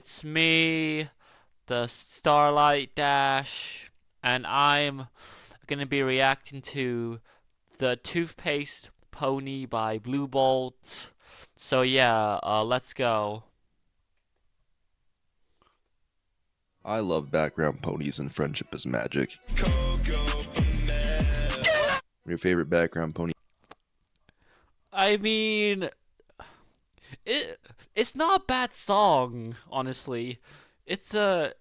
it's me, the Starlight Dash, and I'm gonna be reacting to the Toothpaste Pony by Blue Bolt. So yeah, let's go. I love background ponies and Friendship is Magic. Your favorite background pony? I mean, it it's not a bad song, honestly. It's a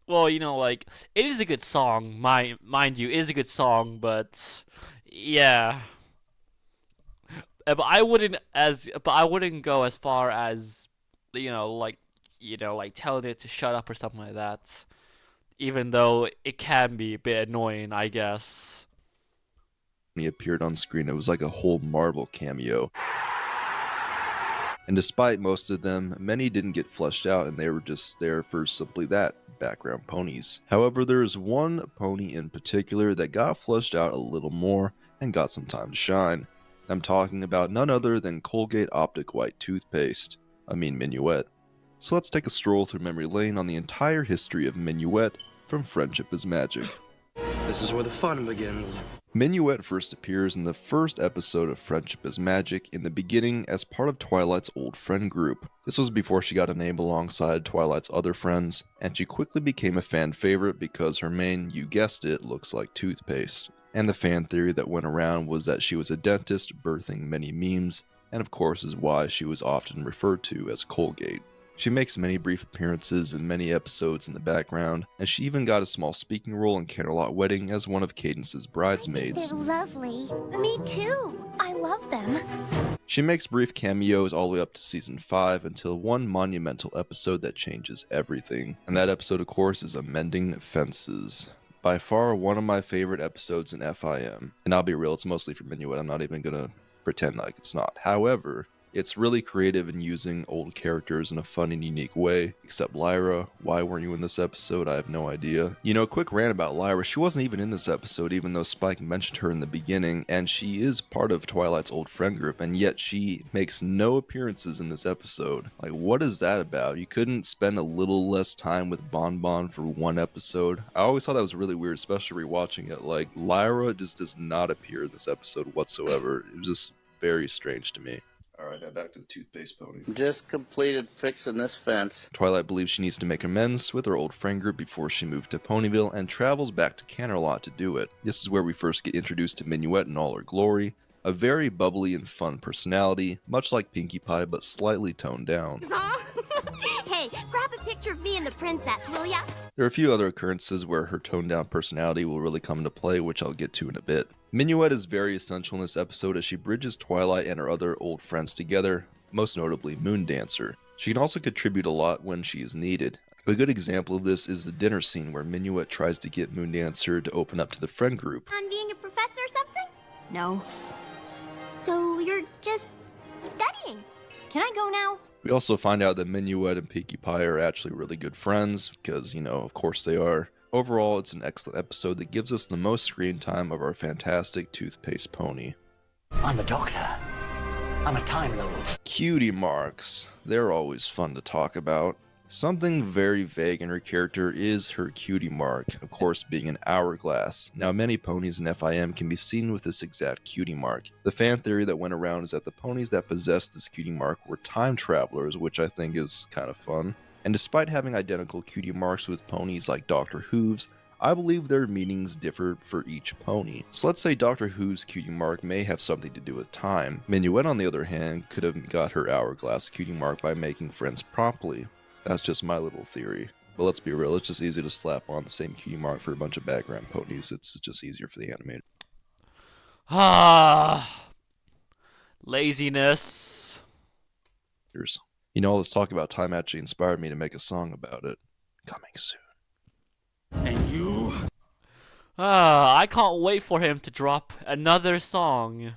well, like it is a good song. Mind you, it is a good song, but yeah. But I wouldn't go as far as like like telling it to shut up or something like that. Even though it can be a bit annoying, I guess. When he appeared on screen, it was like a whole Marvel cameo. And despite most of them, many didn't get fleshed out and they were just there for simply that, background ponies. However, there is one pony in particular that got fleshed out a little more and got some time to shine. I'm talking about none other than Colgate Optic White Toothpaste. I mean Minuet. So let's take a stroll through memory lane on the entire history of Minuet from Friendship is Magic. This is where the fun begins. Minuet first appears in the first episode of Friendship is Magic in the beginning as part of Twilight's old friend group. This was before she got a name alongside Twilight's other friends, and she quickly became a fan favorite because her mane, you guessed it, looks like toothpaste. And the fan theory that went around was that she was a dentist birthing many memes, and of course is why she was often referred to as Colgate. She makes many brief appearances in many episodes in the background, and she even got a small speaking role in Canterlot Wedding as one of Cadence's bridesmaids. They're lovely. Me too. I love them. She makes brief cameos all the way up to season 5 until one monumental episode that changes everything. And that episode, of course, is Amending Fences. By far one of my favorite episodes in FIM. And I'll be real, it's mostly for Minuet. I'm not even gonna pretend like it's not. However, it's really creative in using old characters in a fun and unique way, except Lyra. Why weren't you in this episode? I have no idea. Quick rant about Lyra. She wasn't even in this episode, even though Spike mentioned her in the beginning, and she is part of Twilight's old friend group, and yet she makes no appearances in this episode. Like, what is that about? You couldn't spend a little less time with Bon Bon for one episode? I always thought that was really weird, especially rewatching it. Like, Lyra just does not appear in this episode whatsoever. It was just very strange to me. Alright, now back to the Toothpaste Pony. Just completed fixing this fence. Twilight believes she needs to make amends with her old friend group before she moved to Ponyville and travels back to Canterlot to do it. This is where we first get introduced to Minuet in all her glory. A very bubbly and fun personality, much like Pinkie Pie but slightly toned down. Hey, grab a picture of me and the princess, will ya? There are a few other occurrences where her toned down personality will really come into play, which I'll get to in a bit. Minuet is very essential in this episode as she bridges Twilight and her other old friends together, most notably Moon Dancer. She can also contribute a lot when she is needed. A good example of this is the dinner scene where Minuet tries to get Moon Dancer to open up to the friend group. On being a professor or something? No. So you're just studying. Can I go now? We also find out that Minuet and Pinkie Pie are actually really good friends, because, of course they are. Overall, it's an excellent episode that gives us the most screen time of our fantastic Toothpaste Pony. I'm the doctor. I'm a Time Lord. Cutie marks. They're always fun to talk about. Something very vague in her character is her cutie mark, of course being an hourglass. Now many ponies in FIM can be seen with this exact cutie mark. The fan theory that went around is that the ponies that possessed this cutie mark were time travelers, which I think is kind of fun. And despite having identical cutie marks with ponies like Dr. Hooves, I believe their meanings differ for each pony. So let's say Dr. Who's cutie mark may have something to do with time. Minuet, on the other hand, could have got her hourglass cutie mark by making friends promptly. That's just my little theory. But let's be real, it's just easy to slap on the same cutie mark for a bunch of background ponies. It's just easier for the animator. Laziness. All this talk about time actually inspired me to make a song about it. Coming soon. And you? I can't wait for him to drop another song.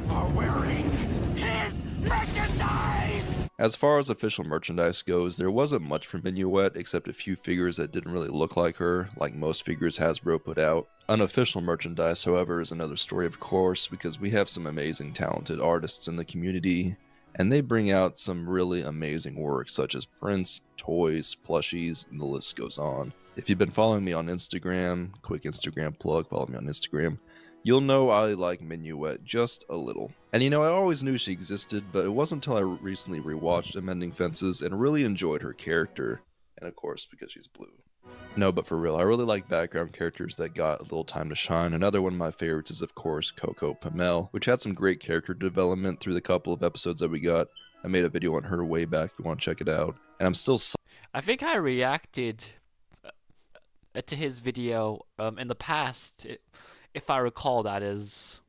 Are wearing his merchandise! As far as official merchandise goes, there wasn't much from Minuet except a few figures that didn't really look like her, like most figures Hasbro put out. Unofficial merchandise, however, is another story of course, because we have some amazing talented artists in the community, and they bring out some really amazing work such as prints, toys, plushies, and the list goes on. If you've been following me on Instagram, quick Instagram plug, follow me on Instagram, you'll know I like Minuet just a little. And I always knew she existed, but it wasn't until I recently rewatched Amending Fences and really enjoyed her character. And of course, because she's blue. No, but for real, I really like background characters that got a little time to shine. Another one of my favorites is, of course, Coco Pamel, which had some great character development through the couple of episodes that we got. I made a video on her way back if you want to check it out. And I'm still I think I reacted to his video in the past, if I recall, that is.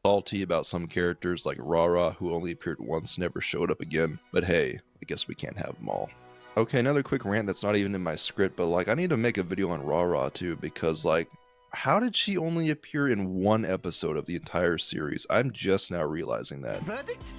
salty about some characters like Rara, who only appeared once, never showed up again. But hey, I guess we can't have them all. Okay, another quick rant that's not even in my script, but I need to make a video on Rara too, because how did she only appear in one episode of the entire series? I'm just now realizing that. Verdict?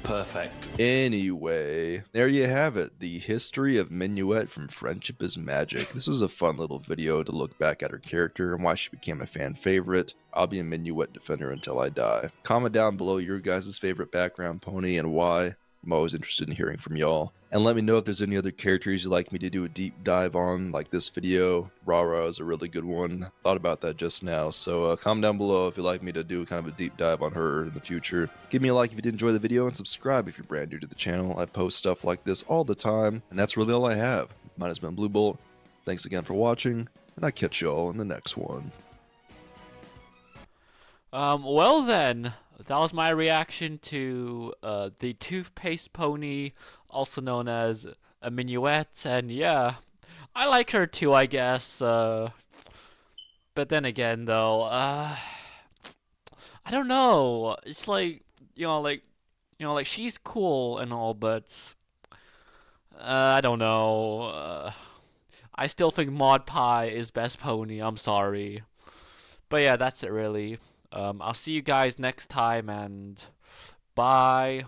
Perfect. Anyway, there you have it. The history of Minuet from Friendship is Magic. This was a fun little video to look back at her character and why she became a fan favorite. I'll be a Minuet defender until I die. Comment down below your guys' favorite background pony and why. I'm always interested in hearing from y'all. And let me know if there's any other characters you'd like me to do a deep dive on, like this video. Rara is a really good one. Thought about that just now. So comment down below if you'd like me to do kind of a deep dive on her in the future. Give me a like if you did enjoy the video, and subscribe if you're brand new to the channel. I post stuff like this all the time, and that's really all I have. Mine has been Blue Bolt. Thanks again for watching, and I'll catch y'all in the next one. Well then, that was my reaction to the Toothpaste pony, also known as a Minuet, and yeah, I like her too, I guess. But then again, though, I don't know. It's she's cool and all, but I don't know. I still think Mod Pie is best pony. I'm sorry, but yeah, that's it really. I'll see you guys next time, and bye.